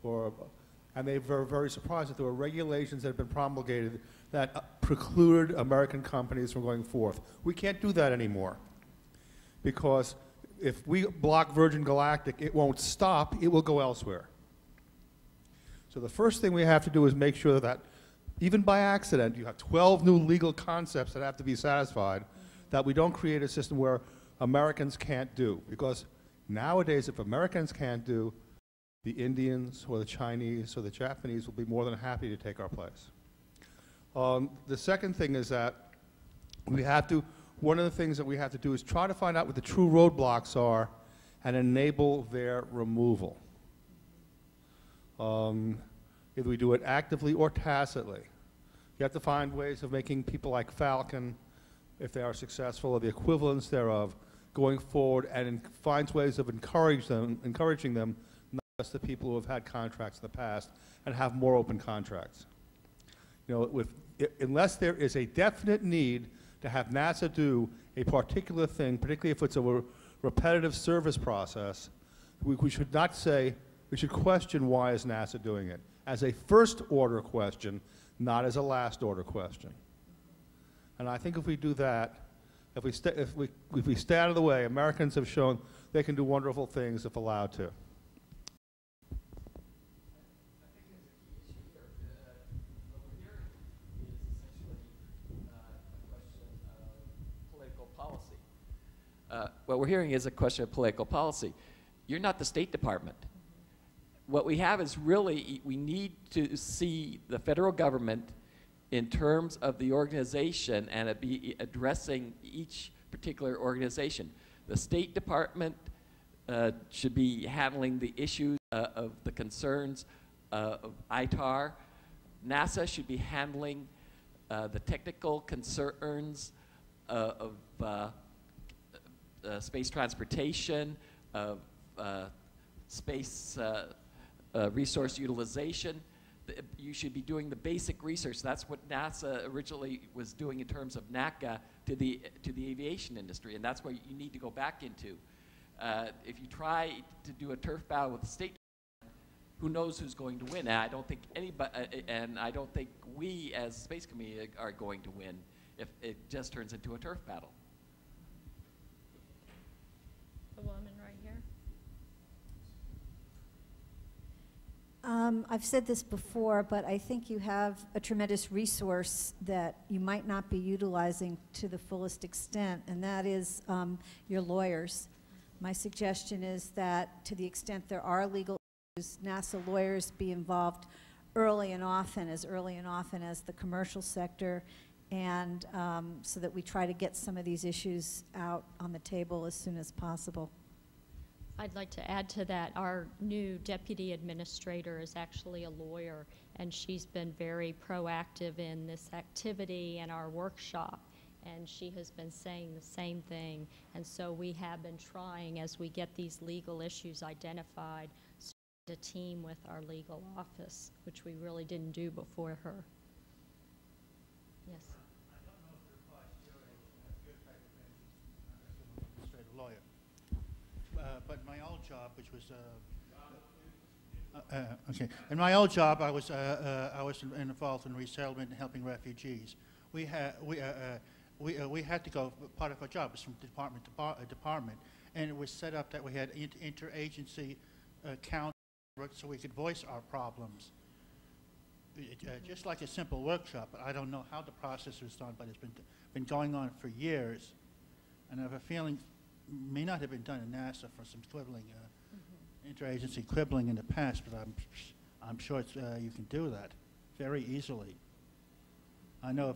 and they were very surprised that there were regulations that had been promulgated that precluded American companies from going forth. We can't do that anymore, because if we block Virgin Galactic, it won't stop, it will go elsewhere. So the first thing we have to do is make sure that, even by accident, you have 12 new legal concepts that have to be satisfied, that we don't create a system where Americans can't do. Because nowadays, if Americans can't do, the Indians or the Chinese or the Japanese will be more than happy to take our place. The second thing is that one of the things that we have to do is try to find out what the true roadblocks are and enable their removal. Either we do it actively or tacitly. You have to find ways of making people like Falcon, if they are successful, or the equivalents thereof, going forward, and finds ways of encouraging them, not just the people who have had contracts in the past, and have more open contracts. You know, unless there is a definite need to have NASA do a particular thing, particularly if it's a repetitive service process, we should not say, we should question, why is NASA doing it? As a first order question, not as a last order question. And I think if we do that, if we stay out of the way, Americans have shown they can do wonderful things if allowed to. What we're hearing is a question of political policy. You're not the State Department. What we have is really, we need to see the federal government in terms of the organization and it be addressing each particular organization. The State Department should be handling the issues of the concerns of ITAR. NASA should be handling the technical concerns of space transportation, of space resource utilization. You should be doing the basic research. That's what NASA originally was doing in terms of NACA to the aviation industry, and that's where you need to go back into. If you try to do a turf battle with the State Department, who knows who's going to win? And I don't think anybody, and I don't think we as Space Committee are going to win if it just turns into a turf battle. The woman right here. I've said this before, but I think you have a tremendous resource that you might not be utilizing to the fullest extent, and that is your lawyers. My suggestion is that to the extent there are legal issues, NASA lawyers be involved early and often as the commercial sector, and so that we try to get some of these issues out on the table as soon as possible. I'd like to add to that, our new deputy administrator is actually a lawyer, and she's been very proactive in this activity and our workshop, and she has been saying the same thing. And so we have been trying, as we get these legal issues identified, to team with our legal office, which we really didn't do before her. Yes. I don't know if it applies to your age, but if you're type of but my old job, which was okay. In my old job, I was involved in resettlement and helping refugees. We had to go. Part of our job was from department to department, and it was set up that we had interagency council so we could voice our problems. Just like a simple workshop. But I don't know how the process was done, but it's been going on for years, and I have a feeling may not have been done in NASA for some quibbling. Interagency quibbling in the past, but I'm sure it's, you can do that very easily. I know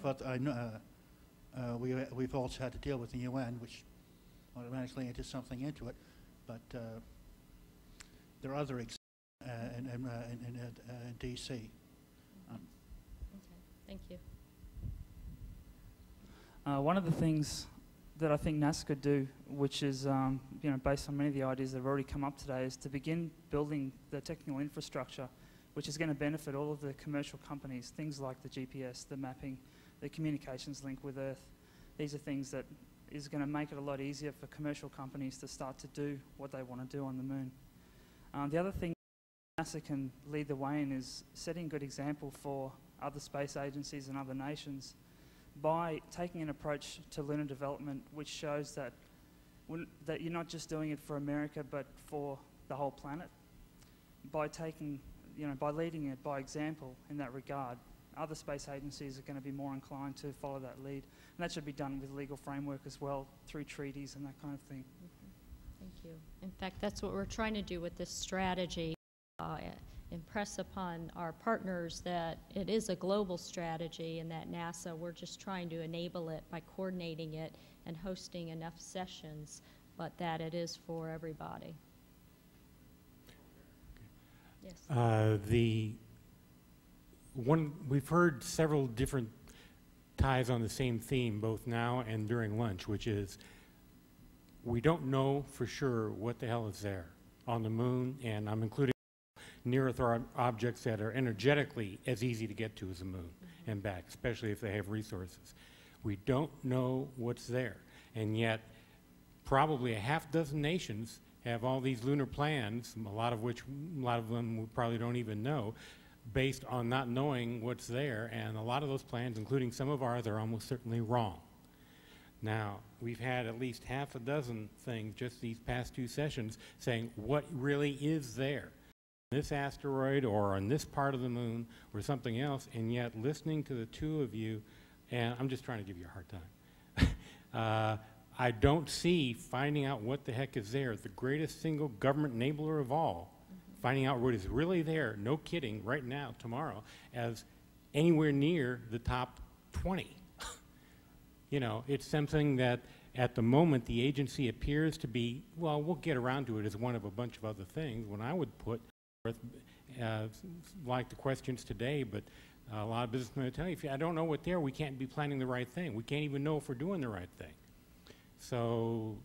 we've also had to deal with the UN, which automatically enters something into it, but there are other examples in DC. Okay, thank you. One of the things that I think NASA could do, which is based on many of the ideas that have already come up today, is to begin building the technical infrastructure which is going to benefit all of the commercial companies, things like the GPS, the mapping, the communications link with Earth. These are things that is going to make it a lot easier for commercial companies to start to do what they want to do on the moon. The other thing NASA can lead the way in is setting a good example for other space agencies and other nations by taking an approach to lunar development which shows that you're not just doing it for America but for the whole planet. By leading it by example in that regard, other space agencies are going to be more inclined to follow that lead. And that should be done with legal framework as well, through treaties and that kind of thing. Thank you. In fact, that's what we're trying to do with this strategy. Impress upon our partners that it is a global strategy and that NASA, we're just trying to enable it by coordinating it and hosting enough sessions, but that it is for everybody. Yes. We've heard several different ties on the same theme, both now and during lunch, which is we don't know for sure what the hell is there on the moon, and I'm including near-Earth objects that are energetically as easy to get to as the moon and back, especially if they have resources. We don't know what's there, and yet probably a half dozen nations have all these lunar plans, a lot of them we probably don't even know, based on not knowing what's there, and a lot of those plans, including some of ours, are almost certainly wrong. Now, we've had at least half a dozen things just these past two sessions saying what really is there. This asteroid or on this part of the moon or something else, and yet listening to the two of you, and I'm just trying to give you a hard time. I don't see finding out what the heck is there, the greatest single government enabler of all, finding out what is really there, no kidding, right now, tomorrow, as anywhere near the top 20. You know, it's something that at the moment the agency appears to be, well, we'll get around to it as one of a bunch of other things, when I would put like the questions today, but a lot of businessmen will tell you, if I don't know what there, we can't be planning the right thing. We can't even know if we're doing the right thing. So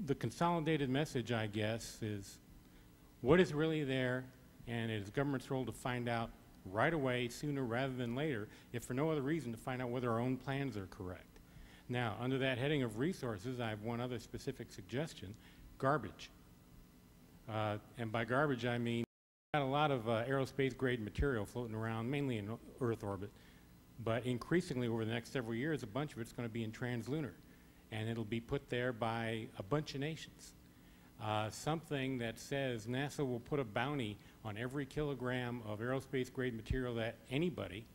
the consolidated message, I guess, is what is really there, and it is government's role to find out right away, sooner rather than later, if for no other reason, to find out whether our own plans are correct. Now, under that heading of resources, I have one other specific suggestion: garbage. And by garbage, I mean got a lot of aerospace-grade material floating around, mainly in Earth orbit, but increasingly over the next several years, a bunch of it's going to be in translunar, and it'll be put there by a bunch of nations. Something that says NASA will put a bounty on every kilogram of aerospace-grade material that anybody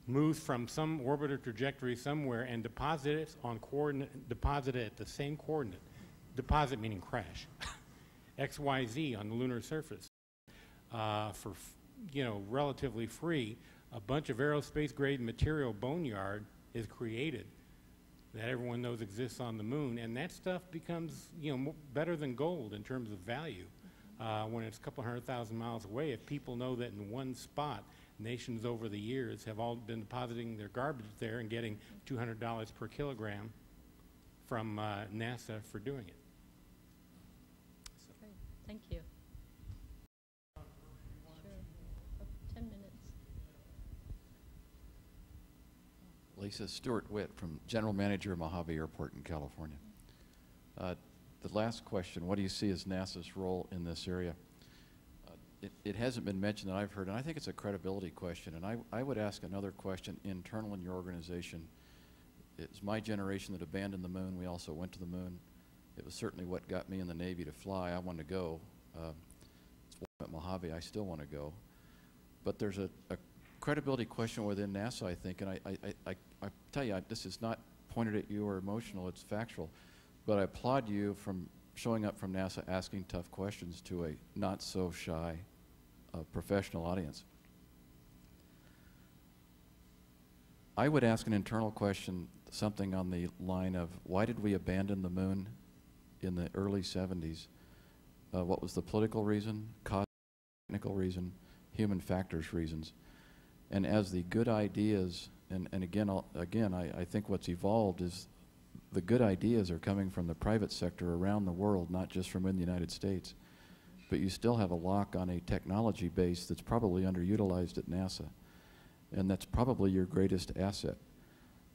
moves from some orbit or trajectory somewhere and deposit it at the same coordinate. Deposit meaning crash. XYZ on the lunar surface. For relatively free, a bunch of aerospace-grade material boneyard is created that everyone knows exists on the moon, and that stuff becomes better than gold in terms of value when it's a couple 100,000 miles away. If people know that in one spot, nations over the years have all been depositing their garbage there and getting $200 per kilogram from NASA for doing it. Great. Thank you. Sure. 10 minutes. Lisa Stewart Witt, from General Manager of Mojave Airport in California. the last question, what do you see as NASA's role in this area? It hasn't been mentioned that I've heard, and I think it's a credibility question. And I would ask another question internal in your organization. It's my generation that abandoned the moon. We also went to the moon. It was certainly what got me in the Navy to fly. I wanted to go. It's at Mojave. I still want to go. But there's a credibility question within NASA, I think, and I tell you, this is not pointed at you or emotional, it's factual. But I applaud you from showing up from NASA asking tough questions to a not so shy professional audience. I would ask an internal question, something on the line of, why did we abandon the moon in the early 70s? What was the political reason, cost, technical reason, human factors reasons? And as the good ideas, and again, I think what's evolved is the good ideas are coming from the private sector around the world, not just from in the United States. But you still have a lock on a technology base that's probably underutilized at NASA. And that's probably your greatest asset.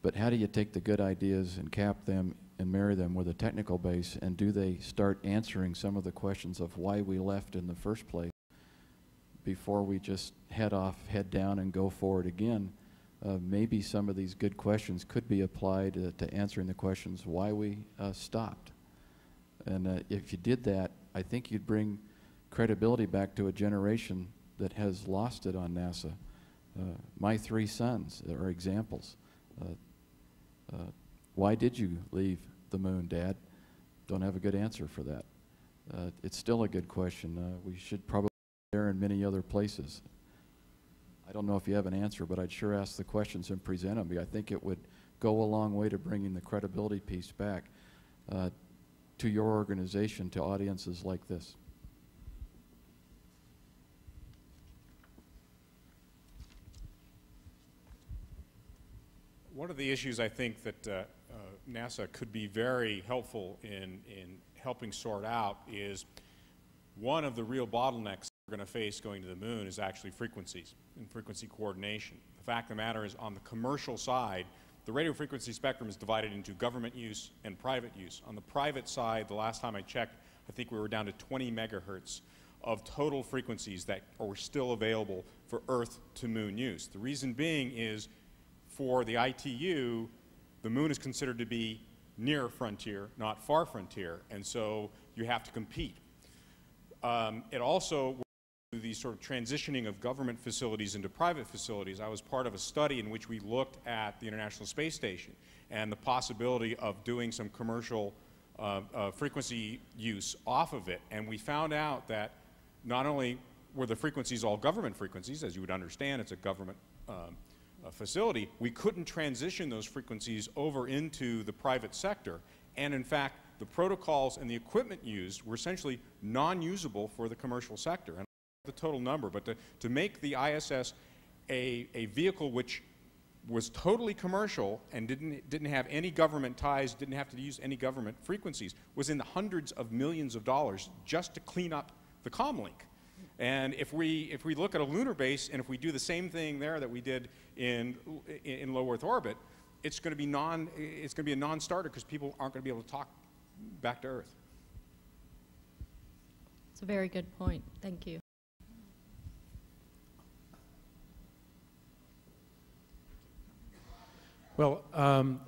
But how do you take the good ideas and cap them and marry them with a technical base, and do they start answering some of the questions of why we left in the first place before we just head down and go forward again? Maybe some of these good questions could be applied to answering the questions why we stopped. And if you did that, I think you'd bring credibility back to a generation that has lost it on NASA. My 3 sons are examples. Why did you leave the moon, Dad? Don't have a good answer for that. It's still a good question. We should probably be there in many other places. I don't know if you have an answer, but I'd sure ask the questions and present them. I think it would go a long way to bringing the credibility piece back to your organization, to audiences like this. One of the issues I think that NASA could be very helpful in helping sort out is one of the real bottlenecks we're going to face going to the moon is actually frequencies and frequency coordination. The fact of the matter is, on the commercial side, the radio frequency spectrum is divided into government use and private use. On the private side, the last time I checked, I think we were down to 20 megahertz of total frequencies that are still available for Earth to moon use. The reason being is, for the ITU, the moon is considered to be near frontier, not far frontier, and so you have to compete. It also, the sort of transitioning of government facilities into private facilities, I was part of a study in which we looked at the International Space Station and the possibility of doing some commercial frequency use off of it, and we found out that not only were the frequencies all government frequencies, as you would understand, it's a government facility, we couldn't transition those frequencies over into the private sector. And in fact, the protocols and the equipment used were essentially non-usable for the commercial sector. And the total number, but to make the ISS a vehicle which was totally commercial and didn't have any government ties, didn't have to use any government frequencies, was in the hundreds of millions of dollars just to clean up the comlink. And if we look at a lunar base, and if we do the same thing there that we did in low Earth orbit, it's going to be a non-starter because people aren't going to be able to talk back to Earth. It's a very good point. Thank you. Well,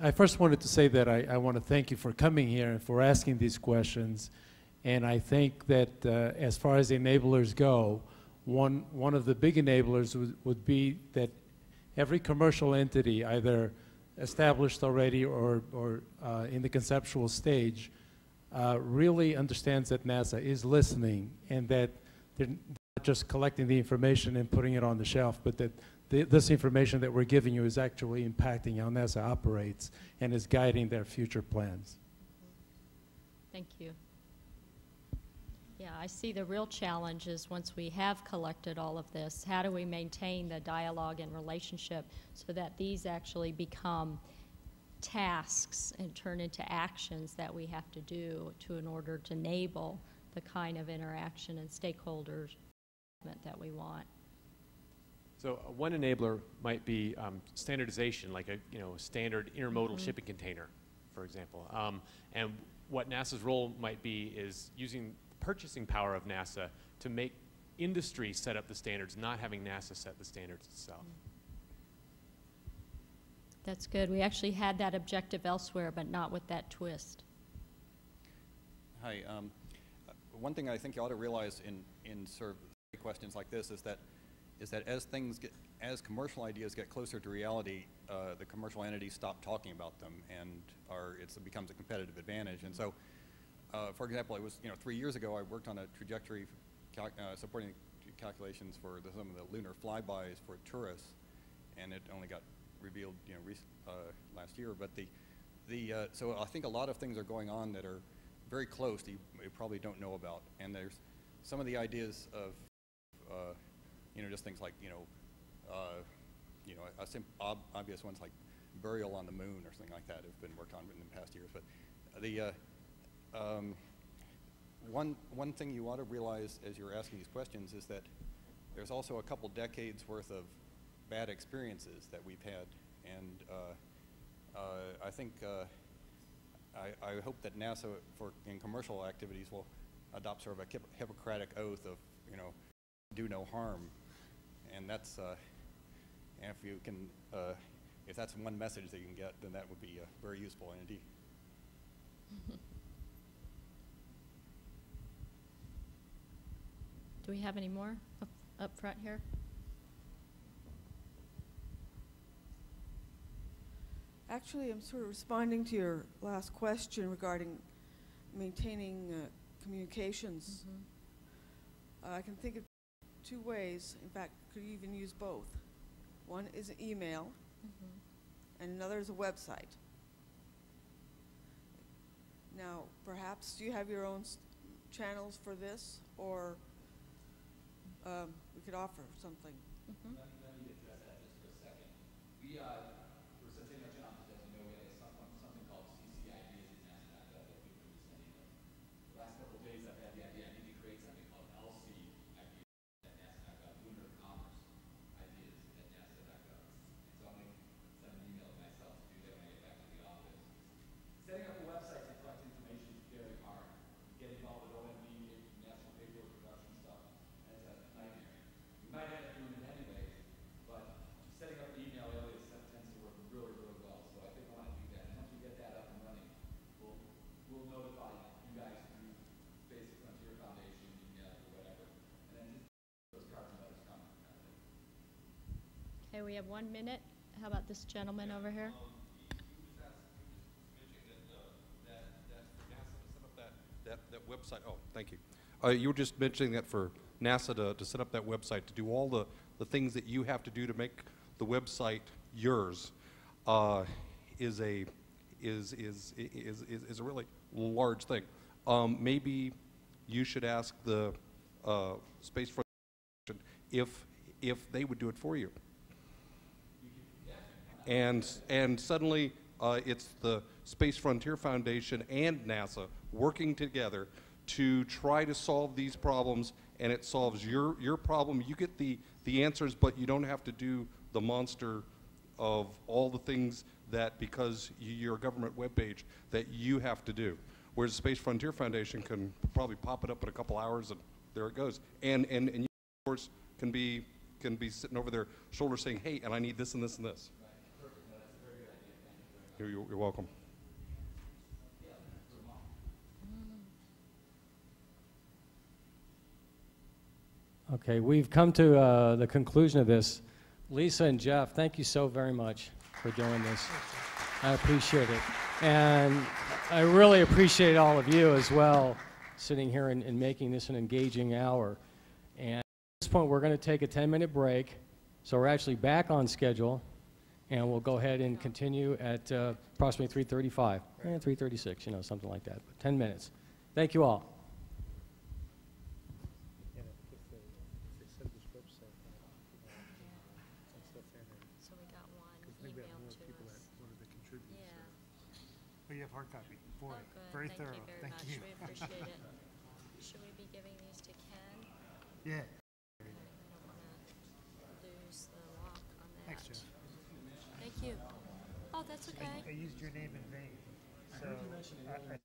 I first wanted to say that I want to thank you for coming here and for asking these questions. And I think that as far as enablers go, one of the big enablers would be that every commercial entity, either established already or in the conceptual stage, really understands that NASA is listening, and that they're not just collecting the information and putting it on the shelf, but that this information that we're giving you is actually impacting how NASA operates and is guiding their future plans. Thank you. Yeah, I see the real challenge is once we have collected all of this, how do we maintain the dialogue and relationship so that these actually become tasks and turn into actions that we have to do in order to enable the kind of interaction and stakeholders that we want. So one enabler might be standardization, like a standard intermodal shipping container, for example. And what NASA's role might be is using purchasing power of NASA to make industry set up the standards, not having NASA set the standards itself. That's good. We actually had that objective elsewhere, but not with that twist. Hi. One thing I think you ought to realize in sort of questions like this is that as commercial ideas get closer to reality, the commercial entities stop talking about them, and it becomes a competitive advantage. And so, for example, it was 3 years ago I worked on a trajectory supporting calculations for some of the lunar flybys for tourists, and it only got revealed last year. But so I think a lot of things are going on that are very close that you probably don't know about, and there's some of the ideas of just things like obvious ones like burial on the moon or something like that have been worked on in the past years. But one thing you ought to realize as you're asking these questions is that there's also a couple decades worth of bad experiences that we've had, and I think I hope that NASA in commercial activities will adopt sort of a Hippocratic oath of do no harm, and that's if that's one message that you can get, then that would be very useful indeed. Do we have any more up front here? Actually, I'm sort of responding to your last question regarding maintaining communications. I can think of 2 ways. In fact, could even use both. One is an email, and another is a website. Now, perhaps, do you have your own channels for this, or we could offer something? Let me address that just for a second. For such a challenges, as you know, we have something called CC ideas at NASA.gov that we produce annually. The last couple of days I've had the idea I need to create something called LC ideas at NASA.gov, Lunar Commerce ideas at NASA.gov. And so I'm going to send an email to myself to do that when I get back to the office. Setting up a website to collect information is very hard. Get involved with OMB, National Paper Production stuff, and it's a nightmare. We might end up doing it anyways, but setting up the email alias tends to work really, really well. So I think I want to do that. And once we get that up and running, we'll notify you guys through Basic Frontier Foundation email or whatever, and then just those cards and letters come. Okay, we have 1 minute. How about this gentleman over here? That website. Oh, thank you. You were just mentioning that for NASA to set up that website, to do all the things that you have to do to make the website yours, is a really large thing. Maybe you should ask the Space Foundation if they would do it for you. And suddenly it's the Space Frontier Foundation and NASA working together to try to solve these problems, and it solves your problem. You get the answers, but you don't have to do the monster of all the things that, because you're a government webpage, that you have to do. Whereas the Space Frontier Foundation can probably pop it up in a couple hours, and there it goes. And you, of course, can be sitting over their shoulder saying, hey, and I need this and this and this. You're welcome. Okay, we've come to the conclusion of this. Lisa and Jeff, thank you so very much for doing this. I appreciate it. And I really appreciate all of you as well, sitting here and making this an engaging hour. And at this point, we're going to take a 10-minute break. So we're actually back on schedule. And we'll go ahead and continue at approximately 3:35, 3:36, something like that. But 10 minutes. Thank you all. So we got one email to us. Yeah. Oh, you have hard copy. Boy, Oh, good. very Thank thorough. you very much. We appreciate it. Should we be giving these to Ken? Yeah. I don't want to lose the lock on that. Thanks, Jeff. Thank you. Oh, that's okay. I used your name in vain. So I